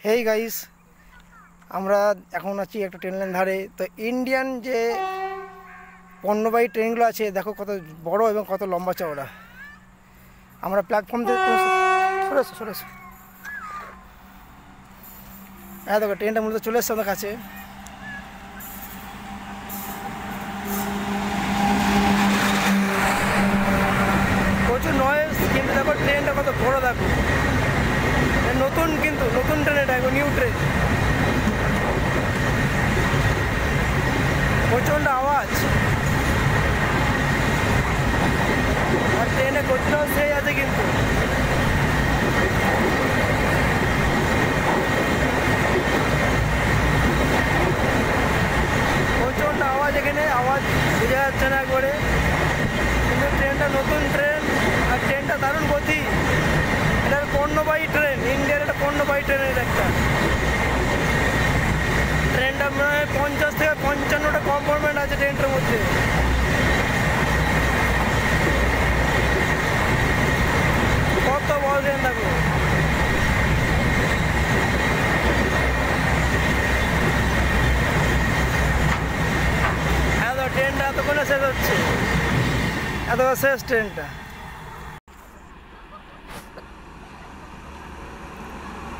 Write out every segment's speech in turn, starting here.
Hey guys, আমরা এখন আছি একটা ট্রেন লাইন ধারে। তো ইন্ডিয়ান যে পণ্যবাহী ট্রেনগুলো আছে দেখো কত বড় এবং কত লম্বা চওড়া। আমরা প্ল্যাটফর্ম থেকে সরেছো হ্যাঁ দেখো ট্রেনটা মূলত চলে এসছে আমাদের কাছে। প্রচুর নয়েজ, কিন্তু দেখো ট্রেনটা কত বড়, দেখো নতুন, কিন্তু নতুন ট্রেন, এটা নিউ ট্রেন। প্রচণ্ড আওয়াজ, আর ট্রেনে গতিটাও সেই আছে কিন্তু। প্রচণ্ড আওয়াজ, এখানে আওয়াজ বোঝা যাচ্ছে না একবারে, কিন্তু ট্রেনটা নতুন ট্রেন আর ট্রেনটা দারুণ গতি। এটা পণ্যবাহী ট্রেন, ইন্ডিয়ার একটা পণ্যবাহী ট্রেনের একটা ট্রেনটা মানে 50 থেকে 55টা কম্পার্টমেন্ট আছে ট্রেনটার মধ্যে। কত বড় ট্রেন দেখো। ট্রেনটা এতক্ষণে শেষ হচ্ছে, এত শেষ ট্রেনটা।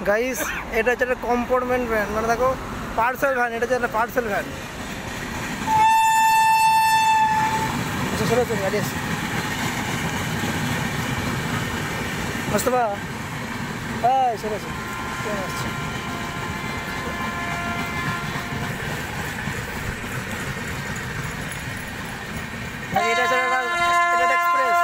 গাইস, এটা হচ্ছে একটা কম্পার্টমেন্ট ভ্যান, মানে দেখো পার্সেল ভ্যান, এটা হচ্ছে একটা পার্সেল ভ্যান। আচ্ছা চলো গাড়ি আসছে মোস্তফা, হ্যাঁ চলে ট্রেন আসছে। এটা এক্সপ্রেস।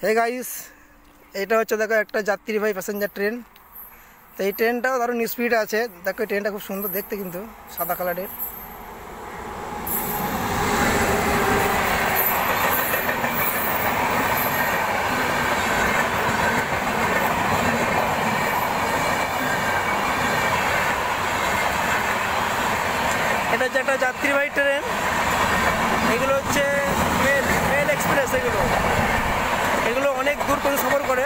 হে গাইস, এটা হচ্ছে দেখো একটা যাত্রীবাহী প্যাসেঞ্জার ট্রেন। তো এই ট্রেনটাও দারুণ স্পিড আছে, দেখো এই ট্রেনটা খুব সুন্দর দেখতে, কিন্তু সাদা কালারের। এটা হচ্ছে একটা যাত্রীবাহী ট্রেন, এগুলো হচ্ছে মেল এক্সপ্রেস। এগুলো অনেক দূর করে সফর করে।